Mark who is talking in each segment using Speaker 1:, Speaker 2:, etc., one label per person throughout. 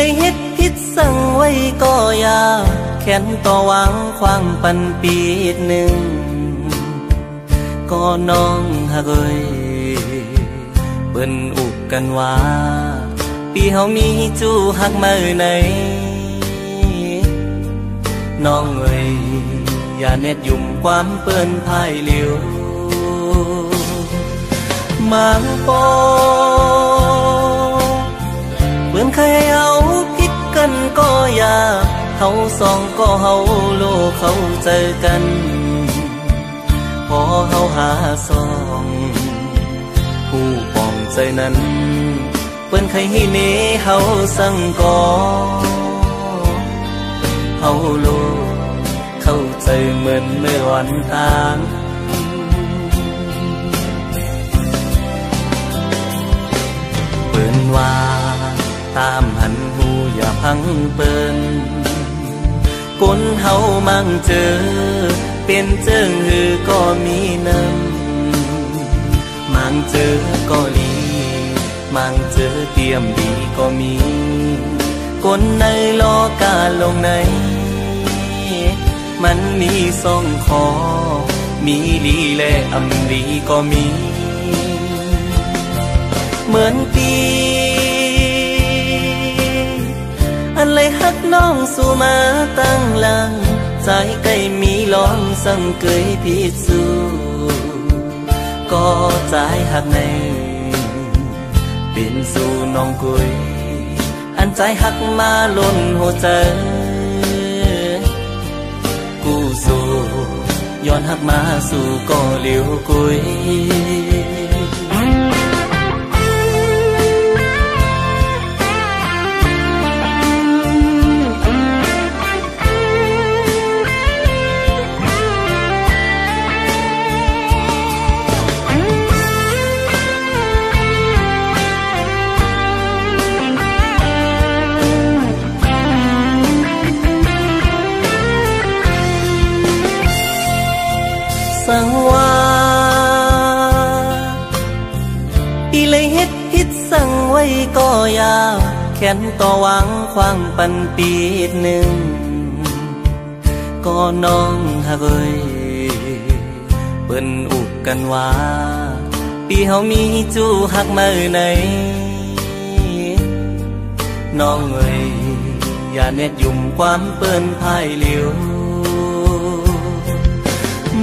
Speaker 1: เลยเฮ็ดผิดสั่งไว้ก็อย่าแค้นต่อหวังความปันปีหนึ่งก็น้องฮักเอ้ยเปิ้นอุกกันว่าปีเฮามีจู้ฮักมาไหนน้องเอ้ยอย่าเน็ดยุ่มความเปิ้นพายเหลียวมังปอเปิ้นเคยให้เอาผิดกันก็อย่าเฮาสองก็เฮาโลกเขาเจอกันพอเฮาหาสองผู้ปองใจนั้นเปิ้นเคยให้เนเฮาสั่งก่อเฮาโลกเข้าใจเหมือนเมื่อวันต่างเปิ้นว่าตามหันหูอย่าพังเปิ้นคนเฮามั่งเจอเป็นเจิงหือก็มีน้ำมั่งเจอก็ลีมั่งเจอเตรียมดีก็มีคนในโลกาลงในมันมีสองคอมีลีและอำลีก็มีเหมือนปีอันเลยฮักน้องสู่มาตั้งหลังใจใกล้มีล้อมสั่งเกยพิสูก็ใจฮักในเป็นสู่น้องกุยอันใจฮักมาล้นหัวใจกูสู่ย้อนฮักมาสู่ก็เหลียวกุยสั่งว่าอีเลยเฮ็ดผิดสั่งไว้ก็อย่าแค้นต่อหวังความปันปีหนึ่งก็น้องฮักเอ้ยเปิ้นอุกกันว่าปีเฮามีจู้ฮักมาไหนน้องเอ้ยอย่าเน็ดยุ่มความเปิ้นพายเหลียว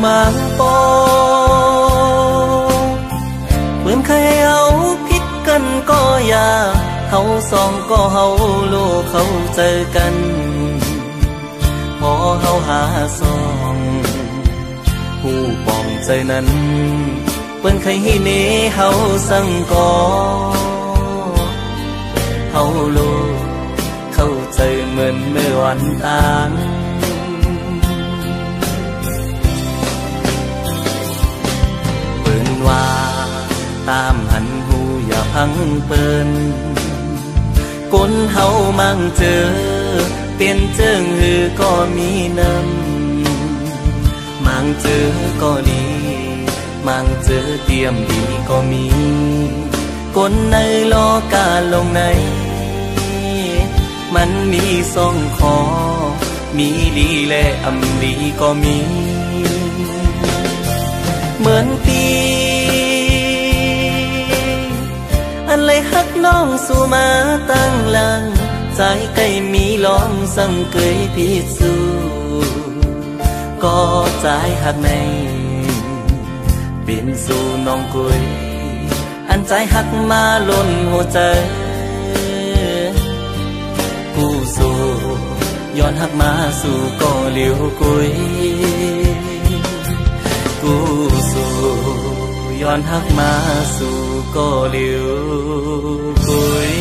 Speaker 1: มังปอเปิ้นเคยเอาผิดกันก็อย่าเฮาสองก็เฮาโลกเขาเจอกันพอเฮาหาสองผู้ปองใจนั้นเปิ้นเคยให้เนเฮาสั่งก่อเฮาโลกเข้าใจเหมือนเมื่อวันต่างว่าตามหันหูอย่าพังเปิ้นคนเฮามั่งเจอเป็นเจิงหือก็มีน้ำมั่งเจอก็ดีมั่งเจอเตรียมดีก็มีคนในโลกาลงในมันมีสองคอมีลีและอำลีก็มีเหมือนปีอันเลยฮักน้องสู่มาตั้งหลังใจใกล้มีล้อมสั่งเกยพิสูก็ใจฮักในเป็นสู่น้องกุยอันใจฮักมาล้นหัวใจกูสู่ย้อนฮักมาสู่ก็เหลียวกุยกูสู่ย้อนฮักมาสู่ก็เหลียวกุย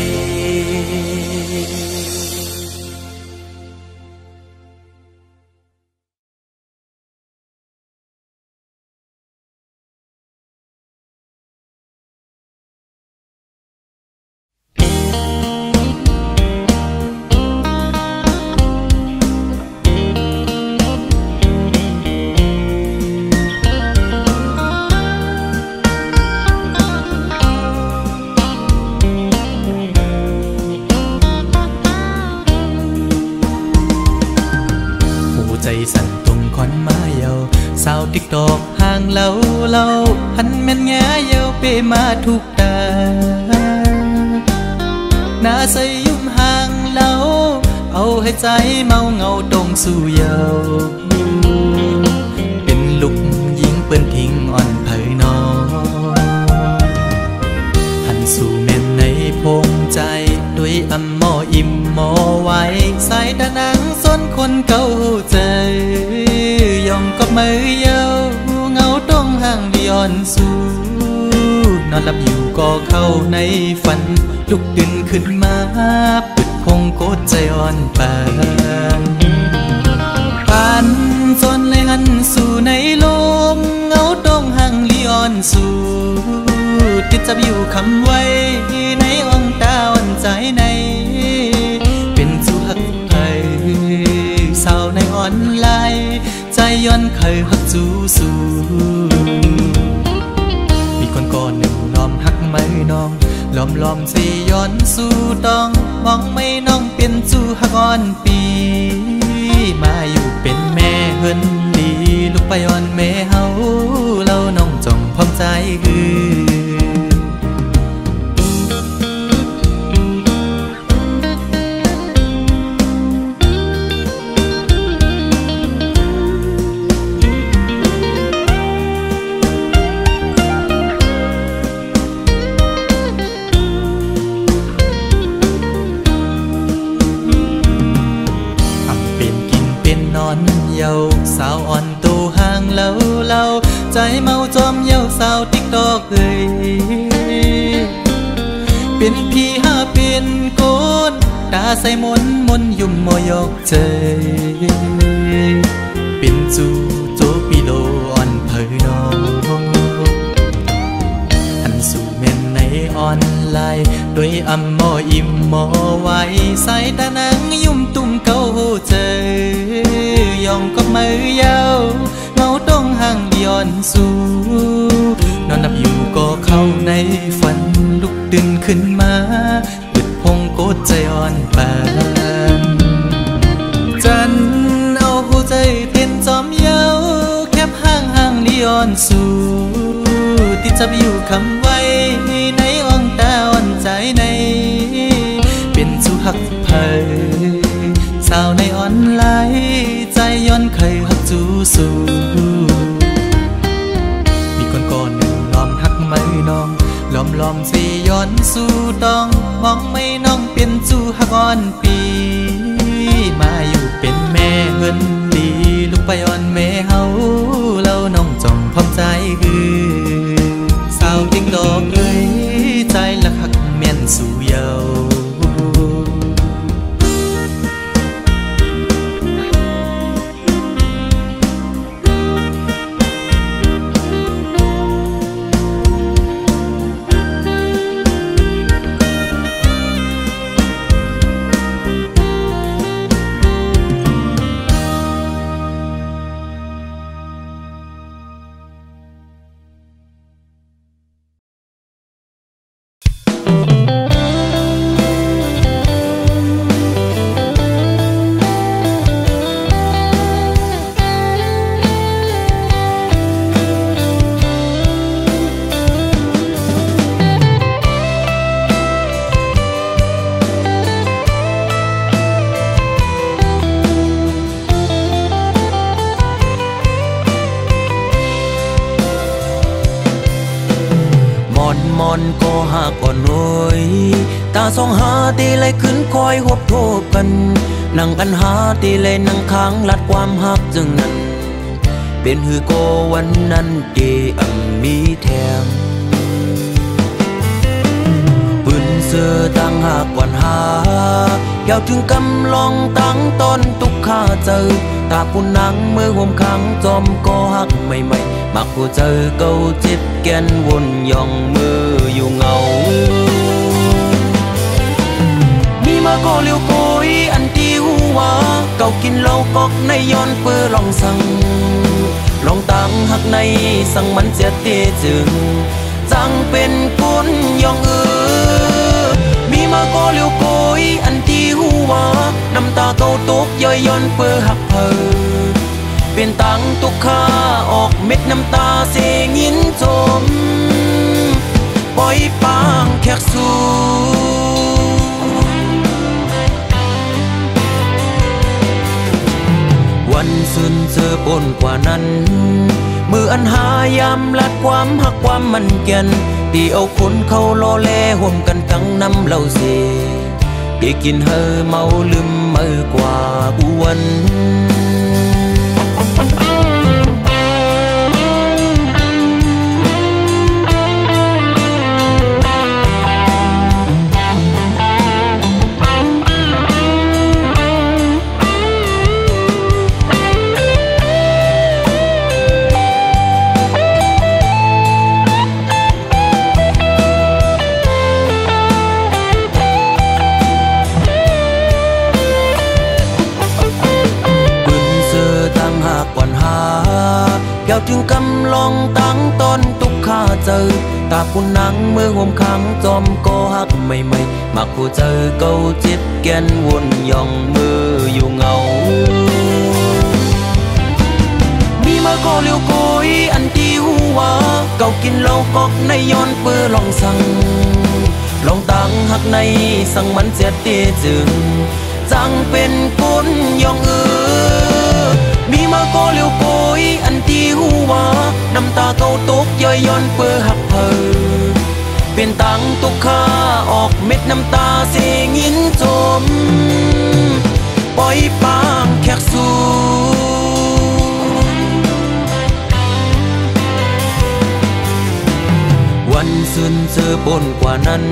Speaker 2: เ สั่นตรงคอนมาเยาสาวติ๊กตอกห่างเล่าหันแม่นแง่เยาเปมาทุกตาหน้าใสยุ่มห่างเล่าเอาให้ใจเมาเงาตรงสู่เยาเป็นลูกยิงเปิ้นทิ้งอ่อนเผยนอหันสู่แม่นในพงใจด้วยอำมออิ่มมอไว้สายตานังส้นคนเก่าใจยองกับมือเยาเงาตรงห่างดิอ่อนสู่นอนหลับอยู่ก็เข้าในฝันลุกดึงขึ้นมาปิดพงโกดใจอ่อนปานปันจนเลยหันสู่ในลมเงาตรงห่างดิอ่อนสู่ติดจับอยู่คำไว้ในอ่องตาอ่อนใจในเป็นสู่หักไทยสาวในอ่อนลายใจย้อนเคยหักสู่มีคนก่อนหนึ่งล้อมหักไม่น้องล้อมสิย้อนสู่ต้องมองไม่น้องเป็นสู่หักอ่อนปีมาอยู่เป็นแม่เฮินดีลูกไปอ่อนแม่เฮาเล่าน้องจ้องพร้อมใจเยาสาวอ่อนตูห่างเล่าใจเมาจอมเยาสาวติ๊กตอกเป็นพี่หาเป็นโกนตาใส่มนยุ่มมอยอกใจเป็นจูโจปิโลอ่อนเผยน้องหันสู่เม่นในออนไลน์ด้วยอำมออิ่มมอไว้สายตานังยุ่มตุ่มเก่าใจยองกับมือยาวเงาต้องห่างดิอ่อนสู่นอนหลับอยู่ก็เข้าในฝันลุกดึงขึ้นมาปิดพงโกดใจอ่อนปานจันเอาหัวใจเต้นจอมเยาแคบห่างดิอ่อนสู่ติดจับอยู่คำไว้ในอ่องตาอ่อนใจในเป็นสู่หักเผยสาวในออนไลน์ใจย้อนเคยหักสู่มีคนก่อนหนึ่งล้อมหักไม่น้องล้อมสิย้อนสู่ต้องมองไม่น้องเป็นสู่หักอ่อนปีมาอยู่เป็นแม่เฮินดีลูกไปอ่อนแม่เฮาเล่าน้องจ้องพร้อมใจสาวติ๊กตอกใจละหักแม่นสู่เยาก็หากอ่อนน้อยตาสองหาตีเลยขึ้นคอยหบโทบกันนั่งกันหาตีเลยนั่งค้างลัดความหักจึงนั้นเป็นหือโกวันนั้นเกอังมีแถมปืนเสือตั้งหากก่อนหาเกี่ยวถึงกำลองตั้งตอนตุกข้าเจอตาปุ่นนังมือห่มขังจอมก็หักใหม่มักผู้เจอเก่าจิตแกนวนย่องมืออยู่เงามีมาก็เลี้ยวโกยอันที่หัวเก่ากินเหล้ากอกในย้อนเปื้อลองสั่งลองตั้งหักในสั่งมันเสียเตจึงจังเป็นคนย่องมีมาก็เลี้ยวโกยอันที่หัวน้ำตาเก่าตกย่อยย้อนเปื้อหักเพอ
Speaker 1: เปลี่ยนตังตุกข้าออกเม็ดน้ำตาเสียงยินจมปล่อยปางแขกสู่วันสุนเจอปนกว่านั้นมืออันหายามลัดความหักความมันเกียนตีเอาคนเขาล้อแลห่วมกันตั้งน้ำเหล่าเสียได้กินเฮอเมาลืมเมื่อกว่าอ้วนแก้วถึงกำลองตั้งตอนตุกข้าเจอตาปุ่นนังเมื่อห่มขังจอมก็หักใหม่ๆมักผู้เจอเก่าจิตแกนวนย่องมืออยู่เงามีมาก็เลี้ยวโกยอันที่หัวเก่ากินเหล้ากอกในย้อนเปื้อลองสั่งลองตั้งหักในสั่งมันเสียตีจึงจังเป็นคนย่องมีมาก็เลี้ยวโกยอันที่หัวน้ำตาเก่าตกย่อยย้อนเปื้อหักเพอเปลี่ยนตังตุกข้าออกเม็ดน้ำตาเสียงยินจมปล่อยปางแขกสู่วันสุนเจอปนกว่านั้น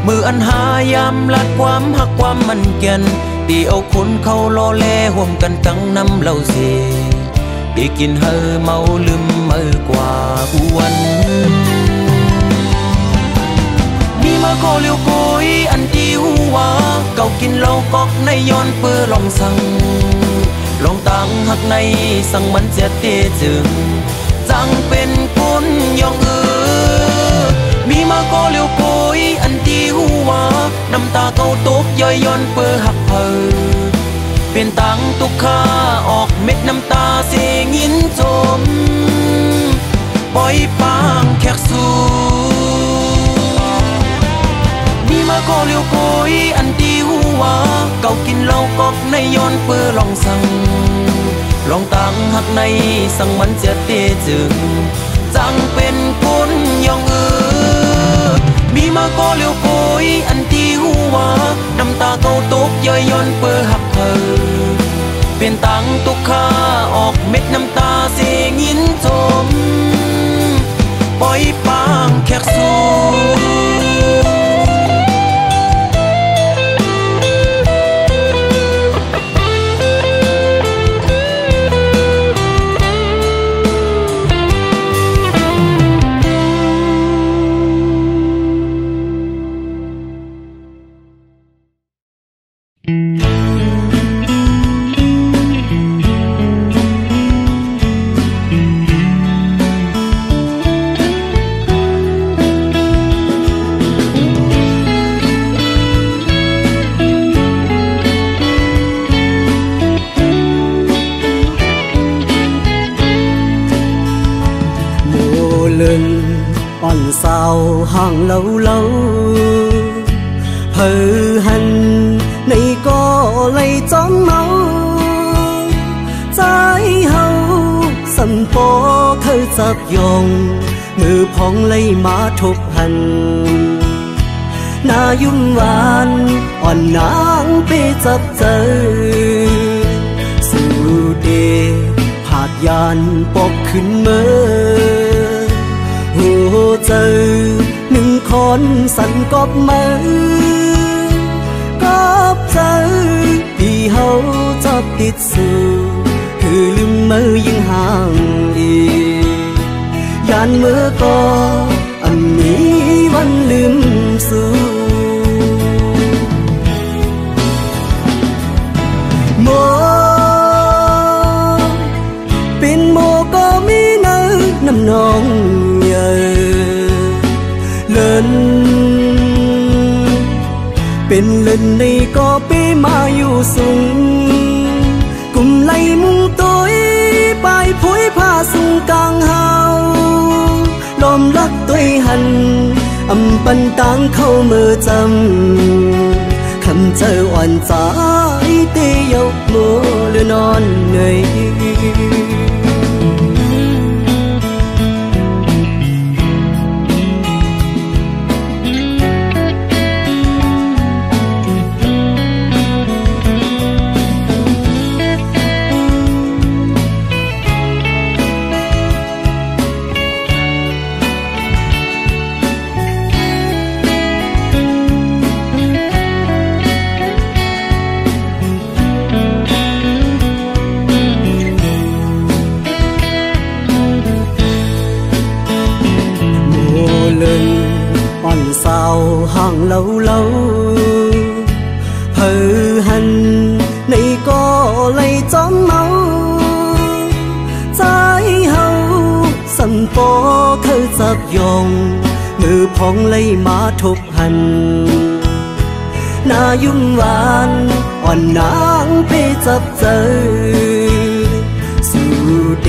Speaker 1: มืออันหายามลัดความหักความมันเกียนตีเอาคนเขาล้อแลห่วมกันตั้งน้ำเหล่าเสียได้กินเฮอเมาลืมเมื่อกว่าอ้วนมีมาก็เลี้ยวโกยอันที่หัวเก่ากินเหล้ากอกในย้อนเปื้อลองสั่งลองตั้งหักในสั่งมันเสียเตจึงจังเป็นคนย่องมีมาก็เลี้ยวโกยอันที่หัวน้ำตาเก่าตกย่อยย้อนเปื้อหักเพอเปลี่ยนตังตุกข้าออกเม็ดน้ำตาเสียงยินจมปล่อยปางแขกสู่มีมาก็เลี้ยวโกยอันที่หัวเก่ากินเหล้ากอกในย้อนเปื้อลองสั่งลองตั้งหักในสั่งมันเสียเตจึงจังเป็นคนย่องมีมาก็เลี้ยวโกยอันที่หัวน้ำตาเก่าตกย่อยย้อนเปื้อหักเพอเปลี่ยนตังตุกข้าออกเม็ดน้ำตาเสียงยินจมปล่อยปางแขกสู่
Speaker 3: อ่อนสาวห่างเล่าเพอหันในก็เลยจ้องเมาใจเฮาสันปอเธอจับยองมือพองเลยมาทบหันหน้ายุ่มหวานอ่อนนางไปจับเจอสู่เดผาดยานปอกขึ้นเมื่อเจอหนึ่งคนสั่นกอบมือกอบเจอที่เฮาจับติดสู่คือลืมมือยิ่งห่างอียานมือก็อันนี้วันลืมสู่โมเป็นโมก็มีเนื้อน้ำนองเป็นเล่นในก็ไปมาอยู่สูงกุมไหลมุงตัว ไปผุยผ้าสุงกลางเฮาลมรักตัวหันอำปันตังเข้ามือจำคำเจออ่อนใจเตียวมัวหรือนอนเหนื่อยอ่อนสาวห่างเล่าเผอหันในก็เลยจอมเมาใจเฮาสันปอเคยจับยองมือพองเลยมาทบหันหน้ายุ่งหวานอ่อนนางไปจับเจอสู่เด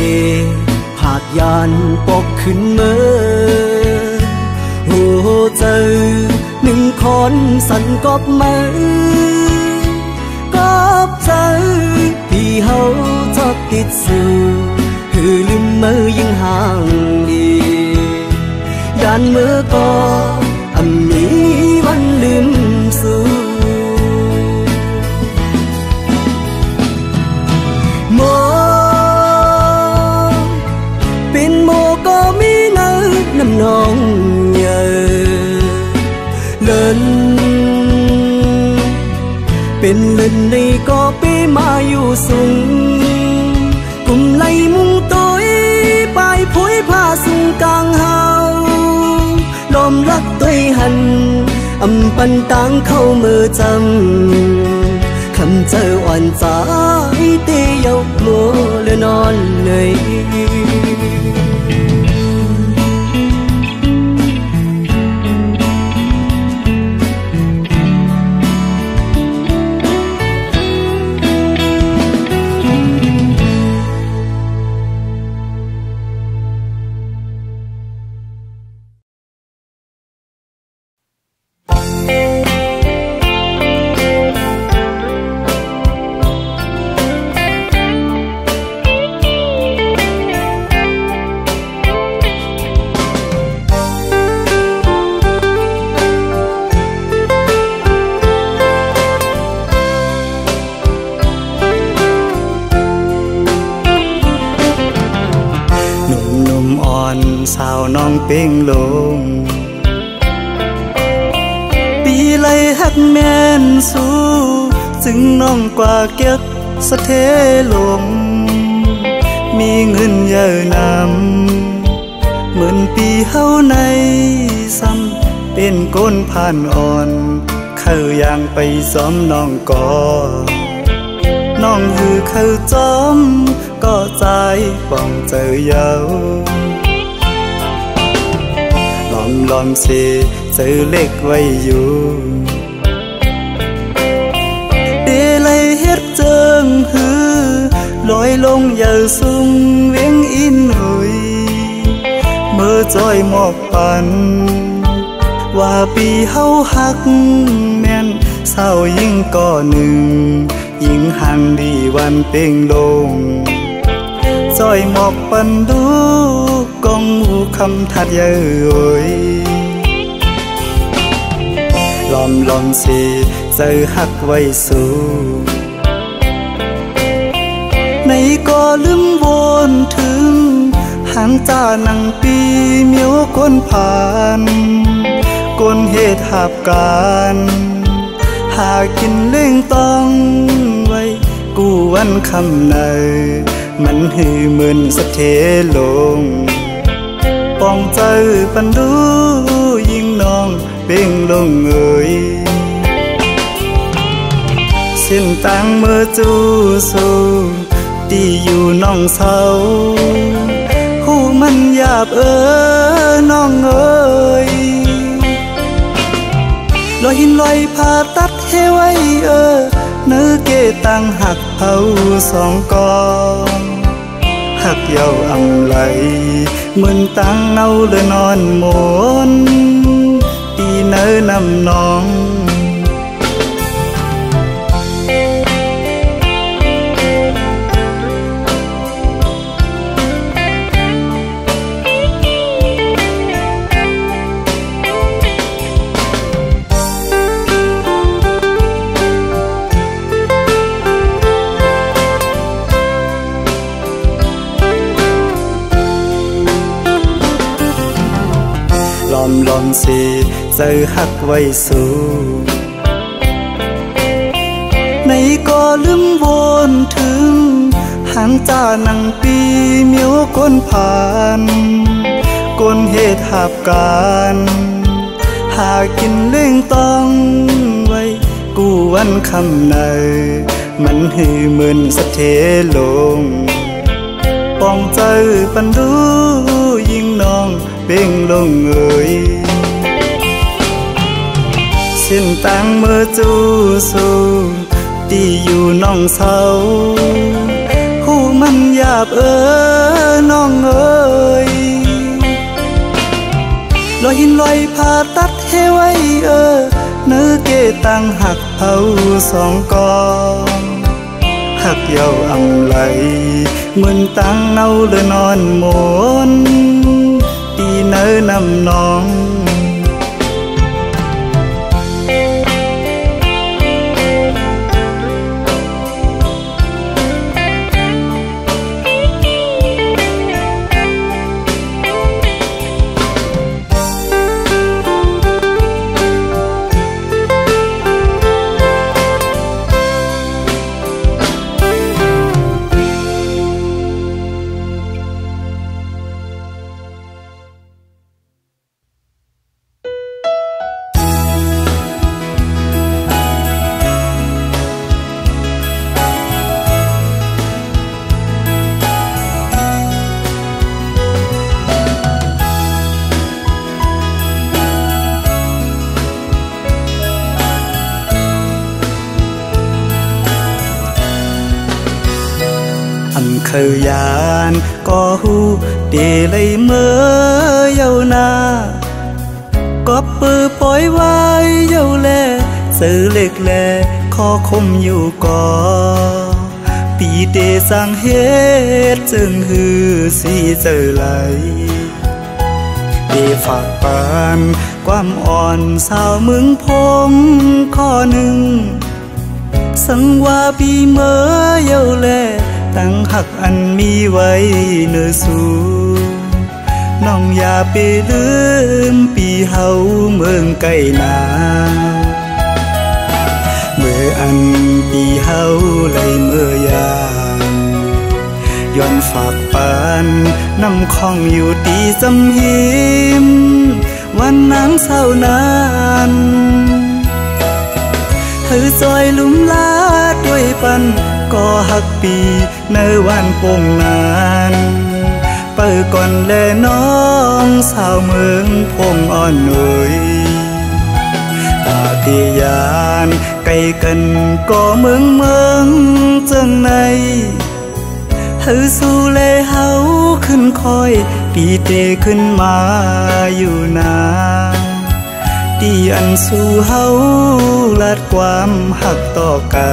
Speaker 3: ผาดยานปกขึ้นเมื่อโอ้เจอหนึ่งคนสันกบมือกบเจอพี่เฮาชอบติดสื่อคือลืมมือยิ่งห่างดียานมือก็มีวันลืมสู่โมเป็นโมก็มีเนื้อน้ำนองเลินเป็นเลินในก็ไปมาอยู่สูงกุมไล่มุงตัวไปผุยผ้าสุงกลางเฮาลมรักตัวหันอำปันตังเข้ามือจำคำเจออ่อนใจเตียวมัวหรือนอนเหนื่อยสาวน้องเป่งลงปีไลหักแม่นสู้จึงน้องกว่าเก็บสะเทลงมีเงินเยอะนำเหมือนปีเฮาในซ้ำเป็นก้นผ่านอ่อนเข้าอย่างไปซ้อมน้องก่อน้องคือเข้าจอมก็ใจป้องเจอเยาลอมเสเจอเล็กไว้อยู่เดลัยเฮ็ดเจิงหือลอยลงอย่าสูงเวียงอินหุยเมื่อจอยหมอกปันว่าปีเฮาหักแม่นเศร้ายิ่งก่อหนึ่งยิ่งห่างดีวันเป่งลงจอยหมอกปันดูกองหูคำทัดเย้ยลอมเสเจอหักไว้สู่ในก็ลืมวนถึงหางจ้านังปีเมียวก้นผ่านก้นเหตุหาบการหากินเล่งต้องไว้กูวันคำในมันหือเหมือนสะเทลงปองใจปันดูยิ่งน้องเป่งลงเอ่ยเส้นต่างเมื่อจูสู่ที่อยู่น้องเศร้าหูมันหยาบน้องเอ่ยลอยหินลอยผ่าตัดให้ไว้เนื้อเกตังหักเผาสองกองห หักเย้าอำไหลเหมือนตั้งเนาเลยนอนหมนปีเนื้อนำน้องลอมสิเจอหักไว้สู่ในก็ลืมวนถึงหางจ้านังปีเมียวก้นผ่านก้นเหตุหาบการหากินเล่งต้องไว้กูวันคำในมันหือเหมือนสะเทลงปองใจปันดูยิ่งน้องเป่งลงเอ่ยเส้นต่างเมื่อจูสู่ที่อยู่น้องเศร้าหูมันหยาบน้องเอ่ยลอยหินลอยผ่าตัดให้ไว้เนื้อเกตังหักเผาสองกองหักเย้าอำไหลเหมือนตั้งเนาเลยนอนหมนปีเนื้อนำน้องเคยยานก็หูเดเลยเมื่อเยานาก็ปือปล่อยไว้เยาแลซื้อเล็กแลขอคมอยู่ก่อปีเดสร้างเหตุจึงหือสีเจอไหลเดฝากปานความอ่อนสาวมึงพงข้อหนึ่งสังว่าปีเมื่อเยาแลตั้งหักอันมีไว้เนื้อสู่น้องอย่าไปลืมปีเฮาเมืองไกลนาเมื่ออันปีเฮาไหลเมื่อยามย้อนฝากปานน้ำคองอยู่ตีสำหิมวันน้ำเศร้านานเธอซอยลุ่มลาดด้วยปันก็หักปีในวันปงนานเปิดก่อนแลน้องสาวเมืองพงอ่อนหน่อยปาฏิญาณไกลกันก็เมืองจังในเธอสู้แลเฮาขึ้นคอยปีเตขึ้นมาอยู่นาที่อันสู้เฮาลาดความหักต่อกั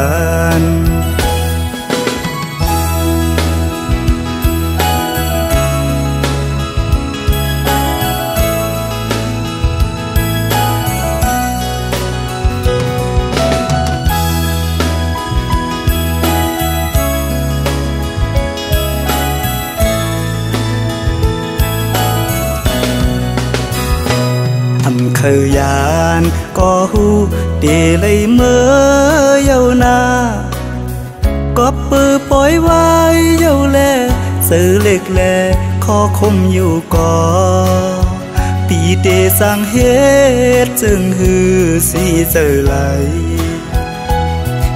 Speaker 3: นเคยยานก็หูเดเลยเมื่อเยานาก็ปือปล่อยไว้เยาแลซื้อเล็กแลขอคมอยู่ก่อปีเดสร้างเหตุจึงหือสีเจอไหล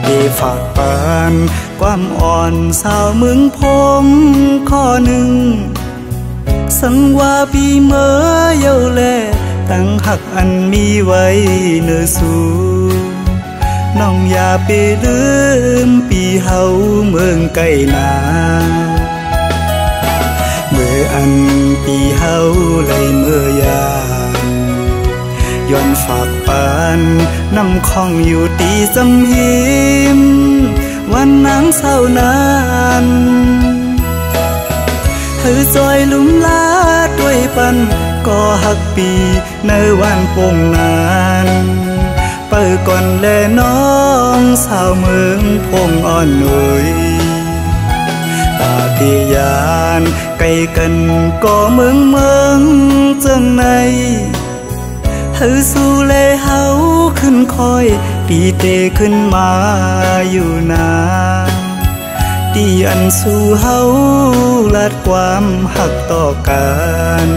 Speaker 3: เดฝากปานความอ่อนสาวเมืองพงข้อหนึ่งสังว่าปีเมื่อเยาแลตั้งหักอันมีไว้เนื้อสู่น้องอย่าไปลืมปีเฮาเมืองไกลนา อันปีเฮาเลยเมื่อยามย้อนฝากปานน้ำคองอยู่ตีสำหิมวันนังเศร้านานเธอจอยลุ่มลาด้วยปันก็หักปีในวันโป่งนานเปิดก่อนแลน้องสาวเมืองพงอ่อนหนุ่ยตาเตียานไกลกันก็เมืองจังในเธอสู้เลเฮาขึ้นคอยตีเตขึ้นมาอยู่นาตีอันสู้เฮาลัดความหักต่อกัน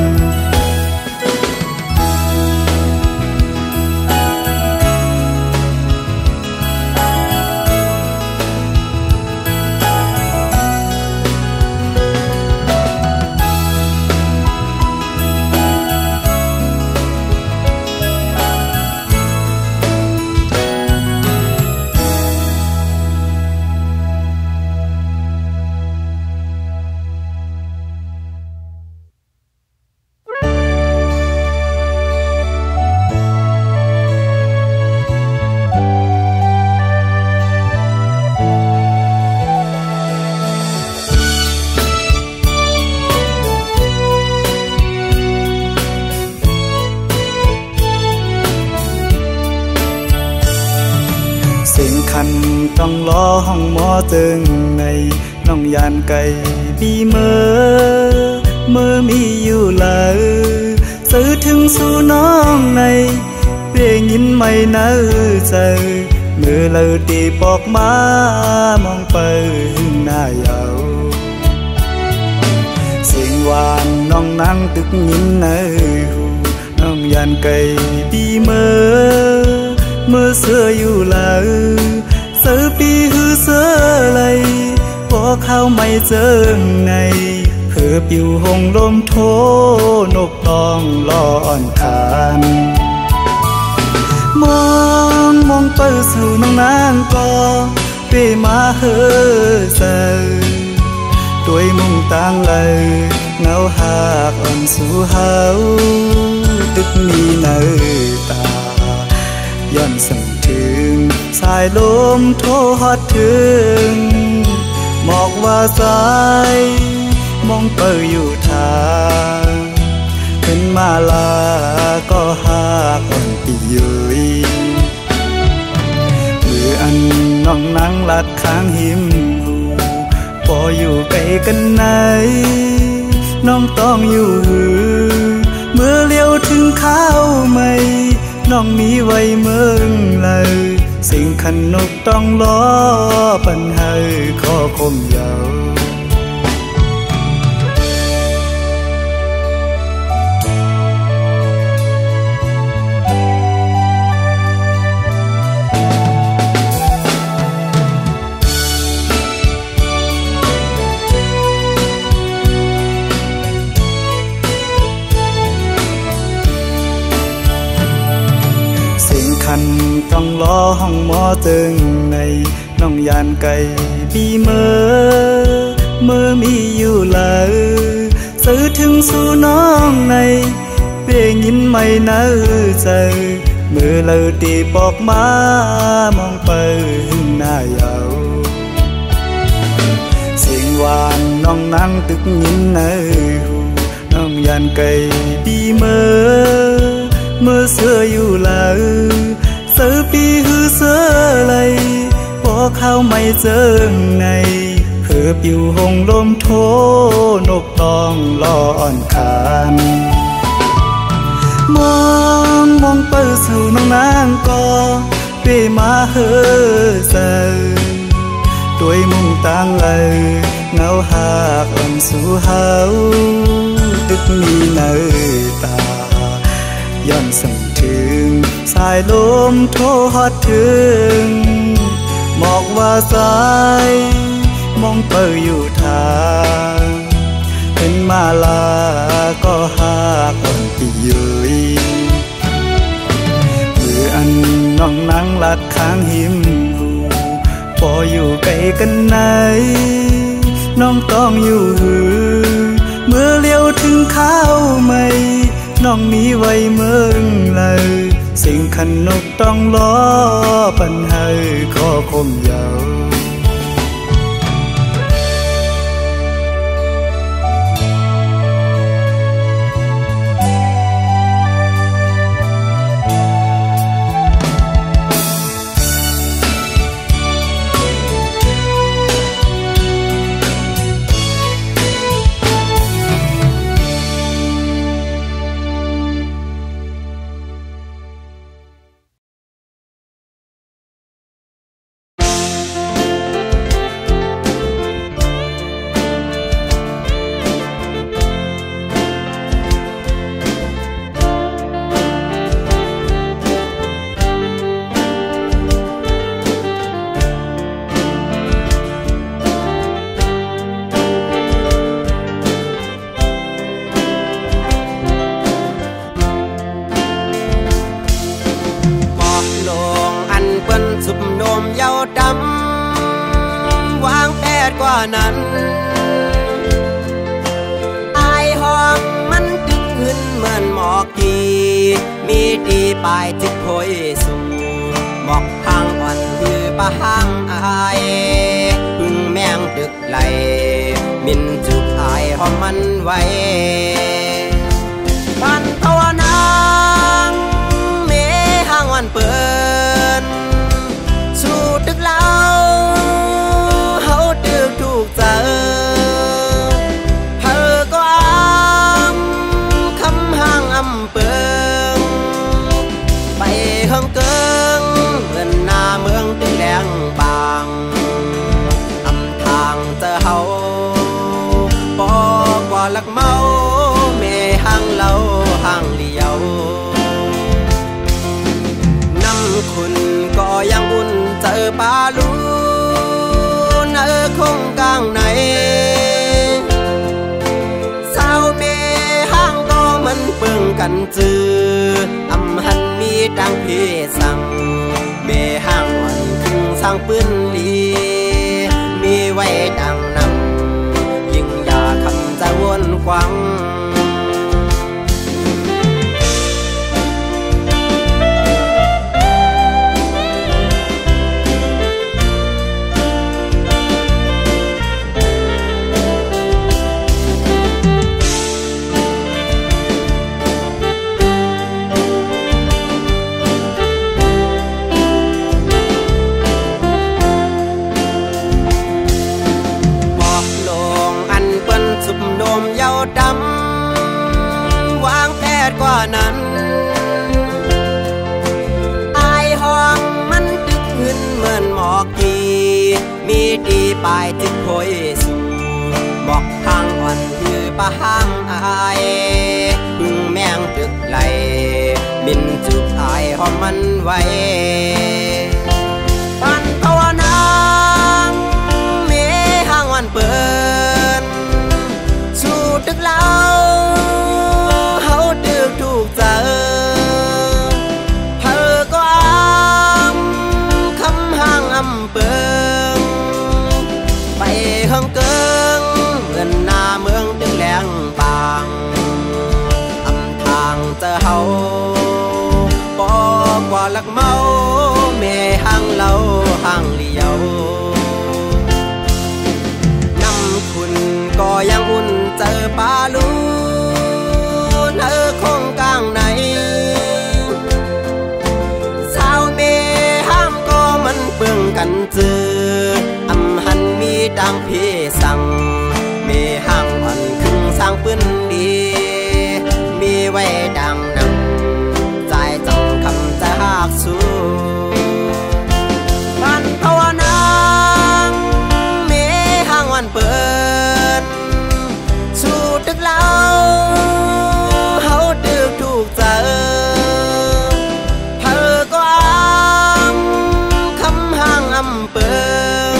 Speaker 3: ต้องล้อห้องหมอตึงในน้องยานไก่บีเมื่อมีอยู่เลยซื้อถึงสู่น้องในเปลี่ยนยินไม่เนื้อใจเมื่อเลยตีปอกมามองไปหน้าเยาเสียงหวานน้องนั่งตึกยินในหูน้องยานไก่บีเมื่อเสื้ออยู่เลยเสือปีหือเสือไหลพอเข้าไม่เจิงในเพื่อปิวหงลมโทนกตองล้ออ่อนคานมองเปิดสู่น้องนางก็เปมาเฮือเสือด้วยมุ่งต่างเลยเงาหากอ่อนสู่เฮาตึกมีเนื้อตาย้อนสั่งถึงสายลมโทฮอดถึงหมอกว่าสายมองเปิดอยู่ทางขึ้นมาลาก็หากอ่อนปียุยมืออันน้องนั่งลัดข้างหิมหูพออยู่ไกลกันไหนน้องต้องอยู่หือเมื่อเลี้ยวถึงข้าวไม่น้องมีไว้เมืองเลยสิ่งขันนกต้องล้อปัญหาข้อคมยาวต้องล้อห้องหมอตึงในน้องยานไก่บีเมื่อมีอยู่เลยซื้อถึงสู่น้องในเปลี่ยนยินไม่เนื้อใจเมื่อเลยตีปอกมามองไปหน้าเยาเสียงหวานน้องนั่งตึกยินในหูน้องยานไก่บีเมื่อเสื้ออยู่เลยเสือปีหือเสือไหลพอเข้าไม่เจิงในเพื่อปิวหงลมโทนกตองล้ออ่อนคานมองเปิดสู่น้องนางก็เปมาเฮือเสือด้วยมุ่งต่างเลยเงาหากอ่อนสู่เฮาตึกมีเนื้อตาย้อนสั่งถึงสายลมโทฮอดถึงหมอกว่าสายมองเปิดอยู่ทางขึ้นมาลาก็หากอ่อนปียุยมืออันน้องนั่งลัดข้างหิมหูพออยู่ไกลกันไหนน้องต้องอยู่หือ เมื่อเลี้ยวถึงข้าวไม่น้องมีไว้เมืองเลยสิ่งขันนกต้องล้อปัญหาขอคมยาว
Speaker 4: นั้นอายห้องมันตึกขึ้นเหมือนหมอกกีมีดีปลายจิตโพยสูหมอกทางอ่อนคือปะห้างอายพึ่งแมงตึกไหลมินจุกอายห้องมันไว้ปันตะวันนางเมห้างวันเปิดสู่ตึกเล่าถูกเจอเธอก็คำห่างเปิงไปห้องเกิงเหมือนหน้าเมืองตึงแดงบางทางเจอเฮาปอกว่าลักเมาเมห่างเล่าห่างเลี้ยวน้ำคุณก็ยังอุ่นเจอปลาลูคงกลางไหนสาวเมห้างก็มันเปิงกันจือหันมีดังพี่สั่งเมห้างวันคึงสร้างปืนลีมีไว้ดังนำยิ่งอยากคำจะวนควังดำวางแผดกว่านั้นอายห้องมันตึกขึ้นเหมือนหมอกกีมีดีปลายจิตโพยสูหมอกทางอ่อนคือปะห้างอายพึ่งแมงตึกไหลมินจุกอายห้องมันไว้ปันตะวันนางเมห้างวันเปิดตึกเล่าเฮาตึกถูกเจอเธอก็คำห่างเปิงไปห้องเกิงเหมือนหน้าเมืองตึงแหลงบางทางเจอเฮาปอกว่าลักเมาเมห่างเล่าห่างเลี้ยวน้ำคุณก็ยังอุ่นเจอปลาลูนคงกลางไหนสาวเมห้ามก็มันเปิงกันจือหันมีดังพี่สั่งเมห้างอ่อนคึงสร้างปืนดีมีไว้ดังนำใจจังคำจะหักสู้ปันภาวนางเมห้างวันเปิดตึกเล่าเฮาตึกถูกเจอเธอก็คำห่างเปิง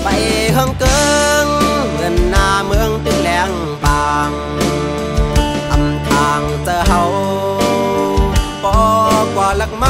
Speaker 4: ไปห้องเกิงเหมือนหน้าเมืองตึงแหลงบางทางเจอเฮาปอกว่าลักเมา